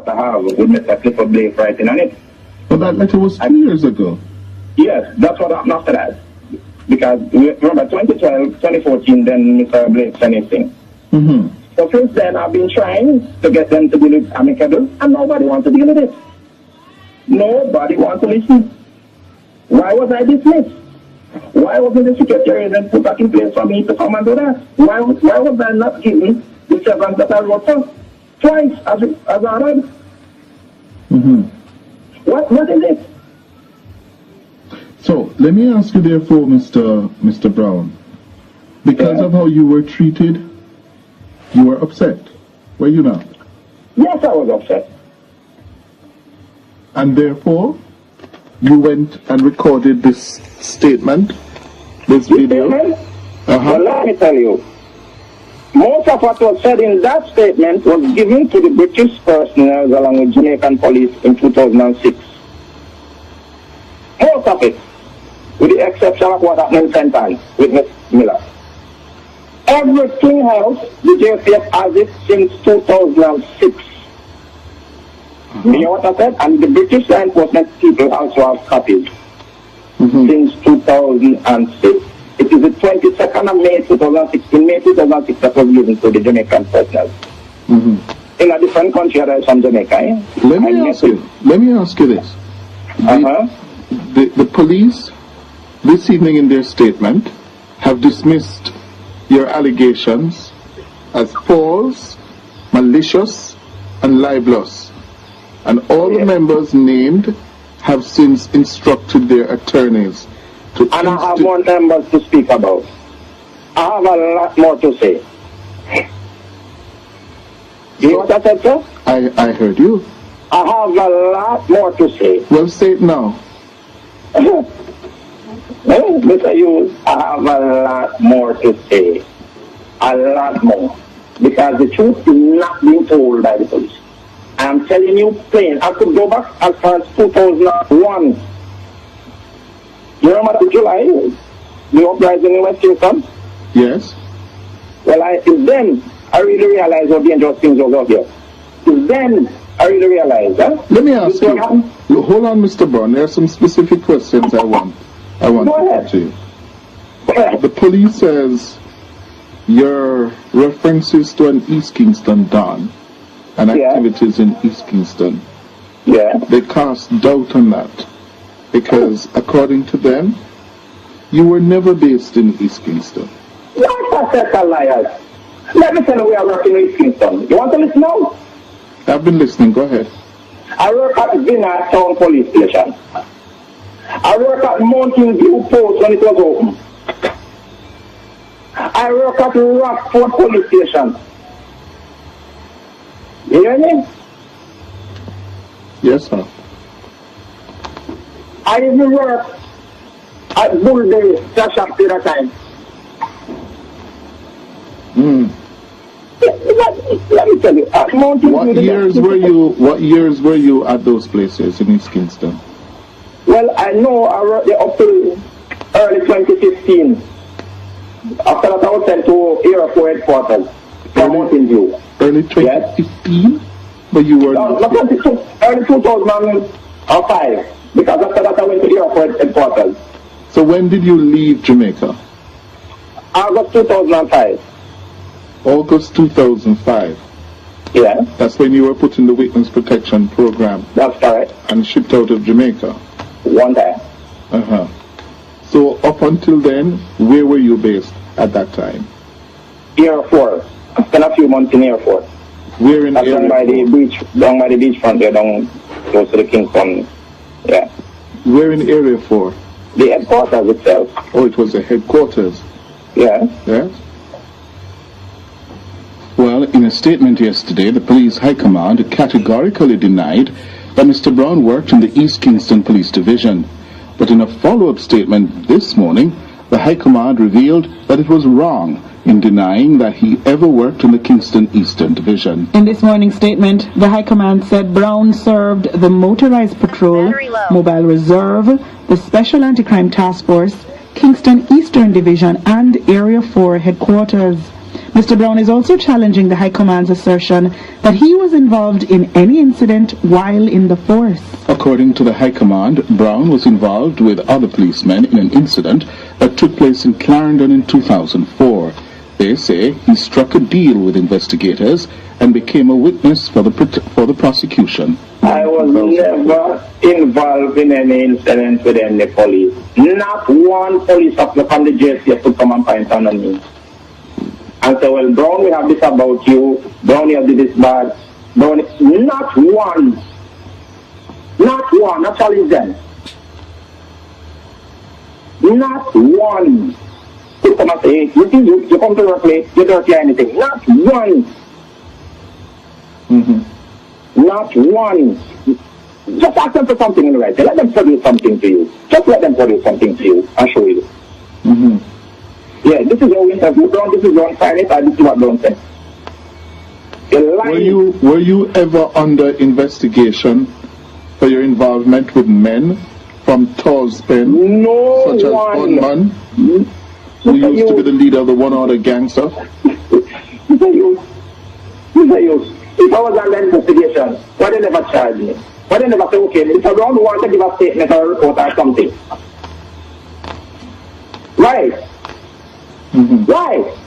I have with Mr. Clifford Blake writing on it. But that letter was 2 years ago. Yes, that's what happened after that. Because remember 2012, 2014, then Mr. Blake sent his thing. Mm-hmm. So since then, I've been trying to get them to deal with amicable, and nobody wants to deal with it. Nobody wants to listen. Why was I dismissed? Why wasn't the secretary then put back in place for me to come and do that? Why was I not given the servant that I wrote for? Twice, as I read. Mm-hmm. What is it? So, let me ask you therefore, Mr. Brown, because of how you were treated, you were upset, were you not? Yes, I was upset. And therefore, you went and recorded this statement, this video? Well, let me tell you, most of what was said in that statement was given to the British personnel along with Jamaican police in 2006. Most of it, with the exception of what happened in St. Anne's with Ms. Miller. Everything else, the JCF has it since 2006. You know what I said? And the British law enforcement people also have copies since 2006. It is the 22nd of May 2016, May 2006 that was given to the Jamaican personnel. In a different country other from Jamaica. Eh? Let me ask you this. The police, this evening in their statement, have dismissed your allegations as false, malicious, and libelous. And all the members named have since instructed their attorneys to... And I have more members to speak about. I have a lot more to say. You know what I said, sir? I heard you. I have a lot more to say. Well, say it now. Mr. Hughes, I have a lot more to say. A lot more. Because the truth is not being told by the police. I'm telling you plain. I could go back as far as 2001. You remember the July? The uprising in West Kingston? Yes. Well, it's then I really realized how dangerous things was out here. It's then I really realized, huh? Let me ask you. Hold on, Mr. Brown. There are some specific questions I want to ask you. The police says your references to an East Kingston Don and activities in East Kingston, they cast doubt on that because, according to them, you were never based in East Kingston. What a set of liars. Let me tell you where I work in East Kingston. You want to listen now? I've been listening. Go ahead. I work at Vinard Town Police Station. I work at Mountain View Post when it was open. I work at Rockford Police Station. You hear me? Yes, sir. I even work at Bull Bay, Cash Up at that time. Let me tell you, at Mountain What years were you at those places in East Kingston? Well, I know I worked there up to early 2015. After that, I was sent to Airport headquarters from Mountain View. Early 2015? Yes. But you were not early 2005. Because after that, I went to Airport headquarters. So when did you leave Jamaica? August 2005. August 2005. Yeah. That's when you were put in the Witness Protection Program. That's correct. And shipped out of Jamaica. One time. So up until then, where were you based at that time? Airport. I spent a few months in Airport. Where in Airport? Down by the beachfront there, down close to the Kingston. Yeah. Where in Area 4? The headquarters itself. Oh, it was the headquarters. Yeah. Yes. Well, in a statement yesterday, the police high command categorically denied that Mr. Brown worked in the East Kingston Police Division. But in a follow-up statement this morning, the high command revealed that it was wrong in denying that he ever worked in the Kingston Eastern Division. In this morning's statement, the high command said Brown served the Motorized Patrol, Mobile Reserve, the Special Anti-Crime Task Force, Kingston Eastern Division, and Area 4 headquarters. Mr. Brown is also challenging the High Command's assertion that he was involved in any incident while in the force. According to the High Command, Brown was involved with other policemen in an incident that took place in Clarendon in 2004. They say he struck a deal with investigators and became a witness for the prosecution. I was never involved in any incident with any police. Not one police officer from the JCF could come and point on me and say, well, Brown, we have this about you. Brown, you have this bad. Brown, not one. Not one. Not challenge them. Not one. You come and say, you come to work late, you don't hear anything. Not one. Not one. Just ask them for something in writing. Let them produce something to you. Just let them produce something to you and show you. Yeah, this is how we interview Brown, this is Brown sign it, and this is what Brown said. Were you ever under investigation for your involvement with men from Torspen? No such as one. Gunman, who used to be the leader of the one-order gangster? If I was under investigation, why they never charge me? Why they never say, okay, Mr. Brown wants to give a statement or a report or something? Right. Right.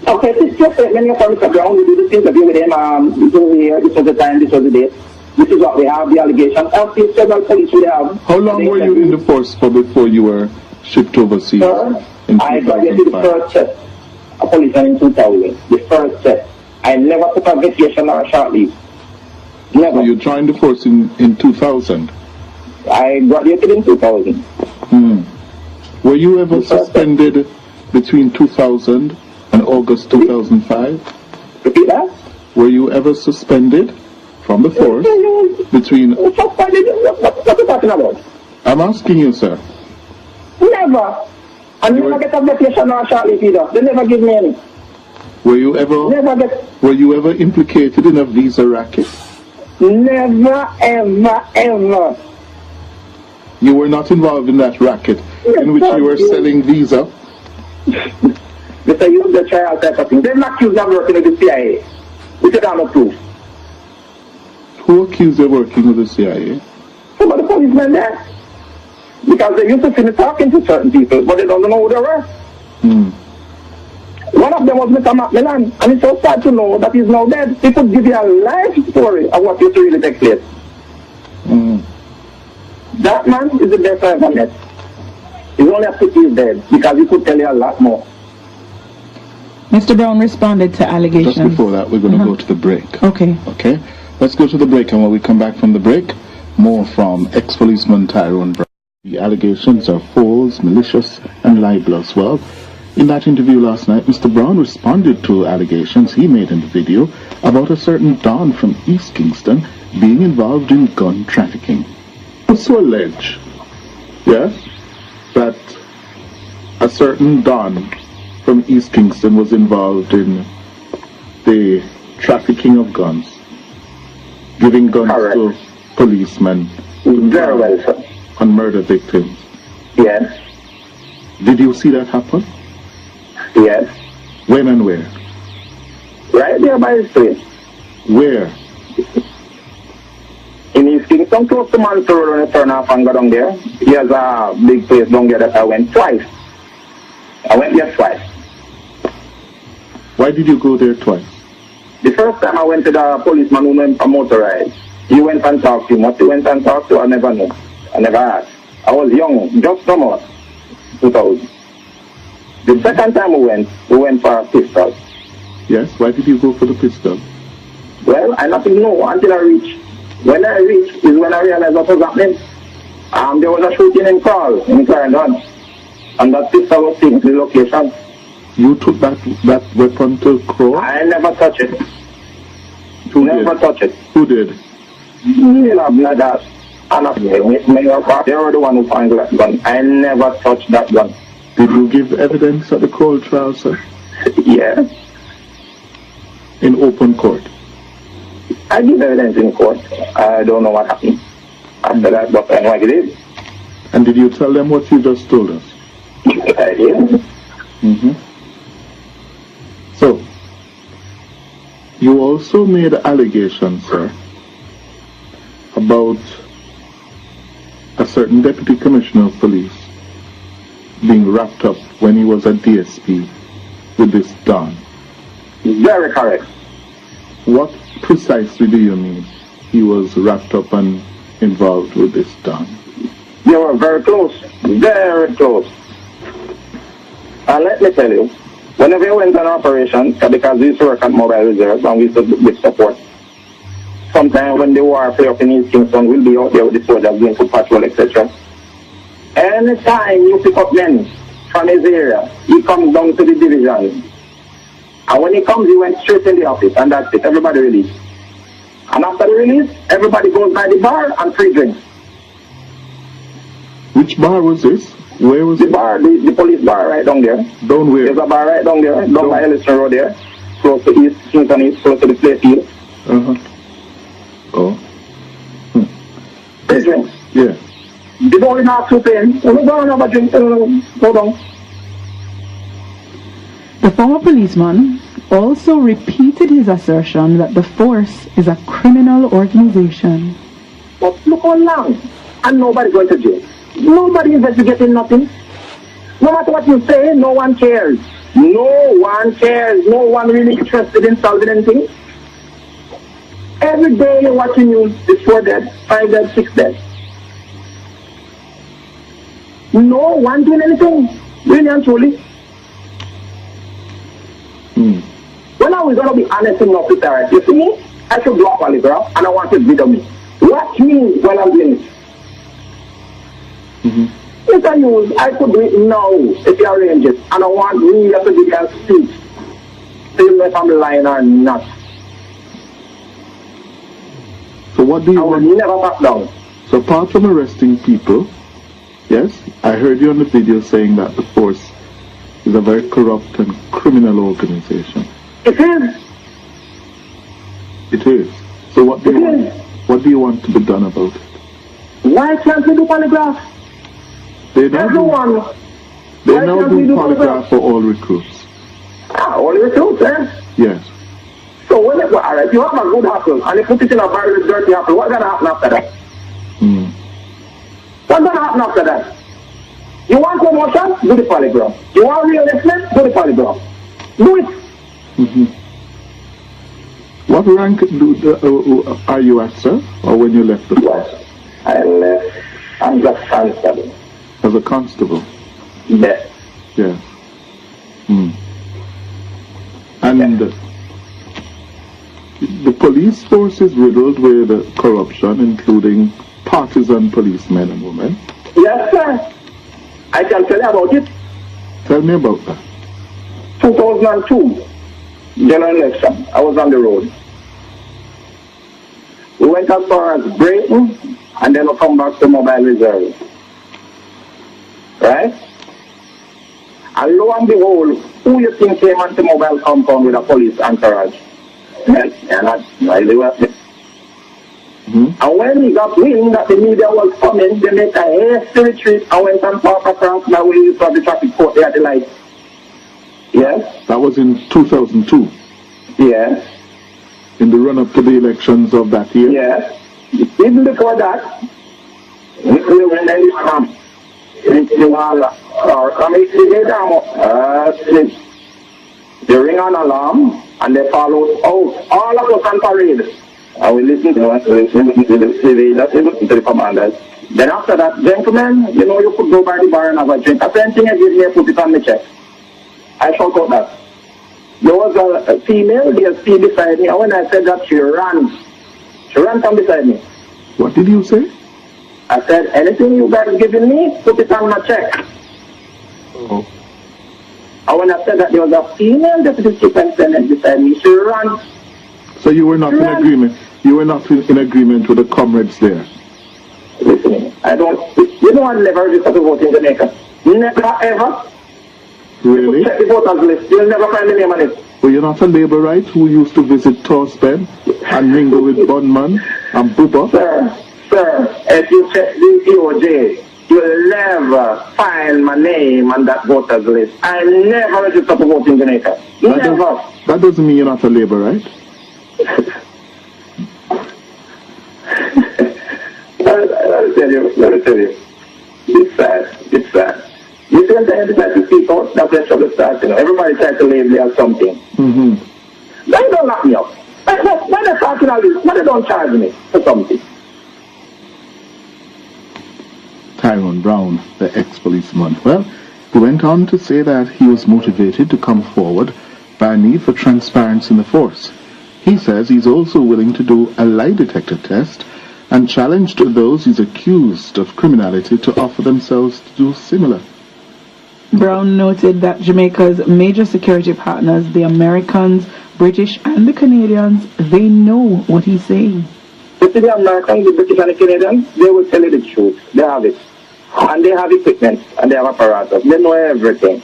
Okay, this is your statement. You're from Mr. Brown. We do this interview with him. This was here. This was the time. This was the date. This is what we have. The allegation. I've seen several police we have. How long were you in the force for before you were shipped overseas? Sir, I graduated the first set of policeman in 2000. The first set. I never took a vacation or a short leave. Never. So you joined the force in 2000? I graduated in 2000. Were you ever suspended between 2000 and August 2005? Repeat that? Were you ever suspended from the force between... Suspended? What are you talking about? I'm asking you, sir. Never. I never get a vacation or a short leave either. They never give me any. Were you ever... Never get... Were you ever implicated in a visa racket? Never, ever, ever. You were not involved in that racket in which you were selling visa? Mr. You the trial type of thing. They're not accused of working with the CIA. We should have no proof. Who accused you of working with the CIA? Some of the policemen there. Because they used to finish talking to certain people, but they don't know who they were. One of them was Mr. Macmillan, and it's so sad to know that he's now dead. He could give you a life story of what used to really take place. That man is the best I've ever met. He's only a pity he's dead, because he could tell you a lot more. Mr. Brown responded to allegations. Just before that, we're going to go to the break. Okay. Okay? Let's go to the break, and when we come back from the break, more from ex-policeman Tyrone Brown. The allegations are false, malicious, and libelous. Well, in that interview last night, Mr. Brown responded to allegations he made in the video about a certain Don from East Kingston being involved in gun trafficking. Also allege, yes, that a certain Don from East Kingston was involved in the trafficking of guns, giving guns to policemen Very well, sir. and murder victims. Yes. Did you see that happen? Yes. When and where? Right there by the street. Where? In East Kingston, close to Mansour Road, when you turn off and go down there. There's a big place down there that I went twice. I went there twice. Why did you go there twice? The first time I went to the policeman who went for motorized. He went and talked to him. What he went and talked to, I never knew. I never asked. I was young, just come out. 2000. The second time we went for a pistol. Yes, why did you go for the pistol? Well, I nothing know until I reached. When I reached is when I realized what was happening. There was a shooting in Crawl, in Clarendon. And that pistol was taken to the location. You took that weapon to Crow? I never touched it. Who never did? touched it. Who did? You know, not that. And they were the one who found that gun. I never touched that gun. Did you give evidence at the Crow trial, sir? Yes. In open court? I give evidence in court. I don't know what happened after that, but I know what it is. And did you tell them what you just told us? I did. You also made allegations, sir, about a certain deputy commissioner of police being wrapped up when he was at DSP with this Don. Very correct. What precisely do you mean he was wrapped up and involved with this Don? You were very close. Very close. And let me tell you, whenever you went on operation, because we used to work at Mobile Reserve and we used to give support, sometimes when the warfare up in East Kingston, we'll be out there with the soldiers going to patrol, etc. Anytime you pick up men from his area, he comes down to the division. And when he comes, he went straight in the office, and that's it. Everybody released. And after the release, everybody goes by the bar and free drinks. Which bar was this? Where was the it? bar, the police bar right down there. Down where? There's a bar right down there, down by Ellison Road there, close to East Kingston East, close to the play field. Oh. Free drinks. Yeah. They don't have to pay. We're going to have a drink. Go down. The former policeman also repeated his assertion that the force is a criminal organization. But look how long, and nobody going to jail. Nobody investigating nothing. No matter what you say, no one cares. No one cares. No one really interested in solving anything. Every day you're watching news, it's 4 dead, 5 dead, 6 dead. No one doing anything, really and truly. When are we going to be honest enough with that? You see me? I should block polygraph and I want it video me. Watch me when I'm doing it. If I use, I could do it now if you arrange it. And I want me to give you a speech. Tell me if I'm lying or not. So what do you I will want? never back down. So apart from arresting people, yes, I heard you on the video saying that the force is a very corrupt and criminal organization. It is. It is. So what do you want to be done about it? Why can't we do polygraph? They now Everyone. do Why can't we do polygraph for all recruits. All recruits, eh? Yes. So when they go, all right, you have a good apple and you put it in a barrel with dirty apple, what's going to happen after that? What's going to happen after that? You want promotion? Do the polygraph. You want realignment? Do the polygraph. Do it. What rank are you at, sir? Or when you left the force? I left as a constable. As a constable? Yes. Yes. And the police force is riddled with corruption, including partisan policemen and women. Yes, sir. I can tell you about it. Tell me about that. 2002, general election. I was on the road. We went as far as Brayton, and then we come back to Mobile Reserve. Right? And lo and behold, who you think came onto Mobile compound with a police entourage? Yes, and that's really well. And when he got wind that the media was coming, they made a hasty retreat and went and parked across my way to the traffic court there at the light. Yes? That was in 2002? Yes. In the run-up to the elections of that year? Yes. Even before that, we were in the camp. They ring an alarm and they followed out. All of us on parade. And we listen to the commanders. Then after that, gentlemen, you know, you could go by the bar and have a drink. The same thing I give me, put it on my check. I shout out that. There was a female DSP beside me, and when I said that, she ran. She ran from beside me. What did you say? I said, anything you guys giving me, put it on my check. Oh. And when I said that, there was a female deputy superintendent beside me, she ran. So you were not in agreement? You were not in agreement with the comrades there? Listen, you don't never register to vote in Jamaica. Never, ever. Really? Check the voters list. You'll never find the name on it. Were you not a labourite who used to visit Torspen and mingle with Bunman and Bubba? Sir, if you check the EOJ, you'll never find my name on that voters list. I never registered to vote in Jamaica. Never. That doesn't mean you're not a labourite. Let me tell you. It's sad. It's sad. You see, when they decide to speak out, that's when trouble starts, you know. Everybody tries to label me as something. Mm-hmm. Why don't lock me up? Why they talking all this? Why they don't charge me for something? Tyrone Brown, the ex-policeman. Well, he went on to say that he was motivated to come forward by a need for transparency in the force. He says he's also willing to do a lie detector test and challenged those he's accused of criminality to offer themselves to do similar. Brown noted that Jamaica's major security partners, the Americans, British and the Canadians, they know what he's saying. You see, the Americans, the British and the Canadians, they will tell you the truth. They have it. And they have equipment and they have apparatus. They know everything.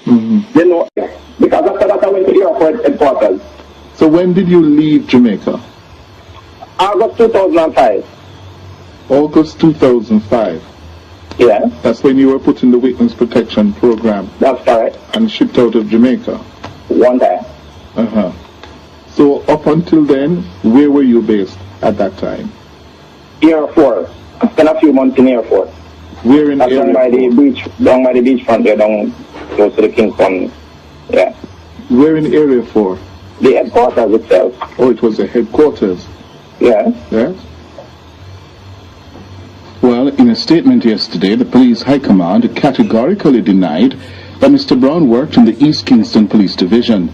Mm-hmm. They know, because after that I went to the airport headquarters. So when did you leave Jamaica? August 2005. August 2005. Yeah, That's when you were put in the witness protection program that's correct. and shipped out of Jamaica. One time. Uh-huh. So up until then, where were you based at that time? Air Force. I spent a few months in Air Force. Where in That's down by the beach, down by the beachfront there, down close to the Kingston. Yeah. Where in Area 4? The headquarters itself. Oh, it was the headquarters. Yeah. Yes? Well, in a statement yesterday, the police high command categorically denied that Mr. Brown worked in the East Kingston Police Division.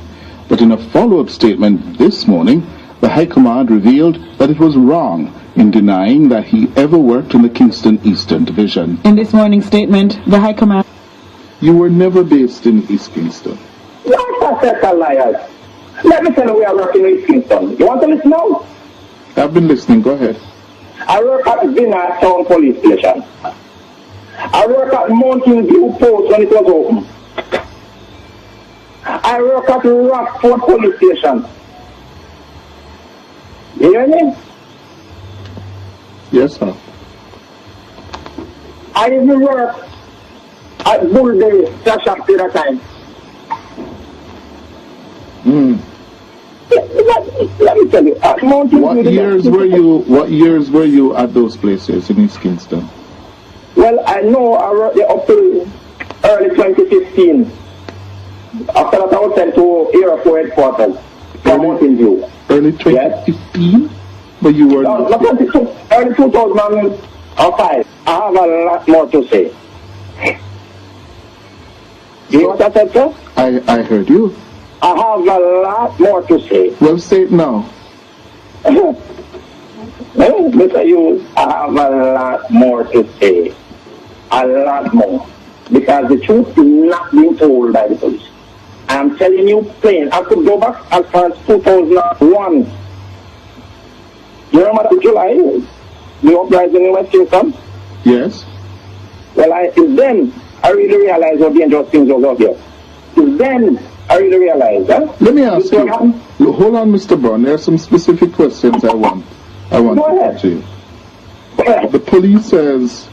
But in a follow-up statement this morning, the high command revealed that it was wrong in denying that he ever worked in the Kingston Eastern Division. In this morning's statement, the High Command... You were never based in East Kingston. What a set of liars. Let me tell you, we are working in East Kingston. You want to listen now? I've been listening. Go ahead. I work at Vinard Town Police Station. I work at Mountain View Post when it was open. I work at Rockford Police Station. You hear me? Yes, sir. I even work at Bull Day, that shop at that time. Let me tell you, at Mountain What View... What years were you at those places in East Kingston? Well, I know I worked there up to early 2015. After that, I was sent to Airport headquarters from Mountain View. Early 2015? But you were No, not... early 2005. I have a lot more to say. You know what I said, sir? I heard you. I have a lot more to say. Well, say it now. Mr. Hughes, I have a lot more to say. A lot more. Because the truth is not being told by the police. I'm telling you plain. I could go back as far as 2001. You remember the July? The uprising in West Kingston? Yes? Well, it's then I really realized how dangerous things was out there. It's then I really realized, huh? Let me ask you. Happen? Hold on, Mr. Brown. There are some specific questions I want Go to ahead. ask you. Go ahead. The police says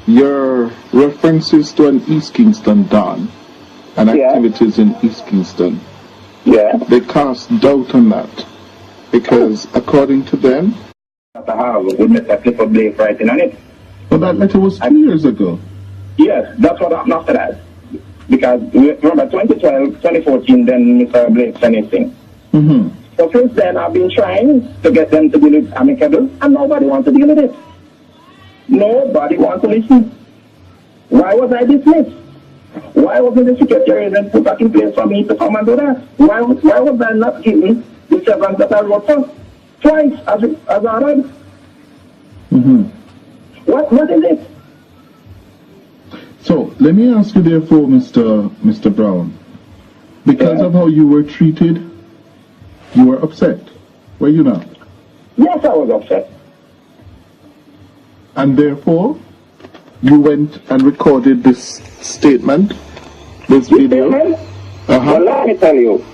your references to an East Kingston Don and Yeah. activities in East Kingston, Yeah. they cast doubt on that. Because according to them... That I have with Mr. Clifford Blake writing on it. Well, that letter was 2 years ago. Yes, that's what happened after that. Because remember 2012, 2014, then Mr. Blake sent his thing. Mm-hmm. So since then I've been trying to get them to deal with amicable and nobody wants to deal with it. Nobody wants to listen. Why was I dismissed? Why wasn't the secretary then put back in place for me to come and do that? Why was I not given the severance that I wrote for? Twice as I read. Mm-hmm. What is it? So, let me ask you therefore, Mr. Brown, because of how you were treated, you were upset, were you not? Yes, I was upset. And therefore, you went and recorded this statement, this video? Statement? Uh-huh. Well, let me tell you,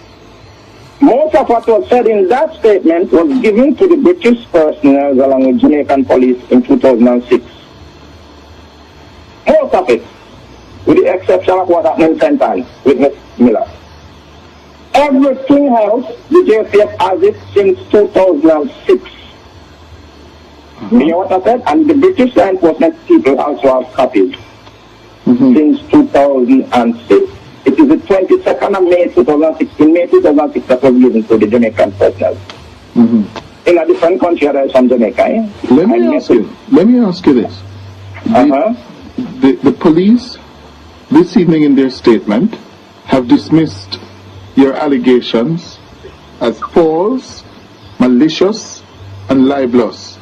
most of what was said in that statement was given to the British personnel along with Jamaican police in 2006. Most of it, with the exception of what happened in St. Anne with Miss Miller. Everything else, the JFF has it since 2006. You know what I said? And the British law enforcement people also have copies since 2006. It is the 22nd of May 2016, May 2006 that was given to the Jamaican personnel. In a different country other from Jamaica. Eh? Let me ask you this. The police, this evening in their statement, have dismissed your allegations as false, malicious, and libelous.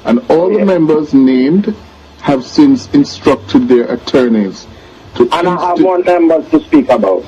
And all the members named have since instructed their attorneys to... And I have more members to speak about.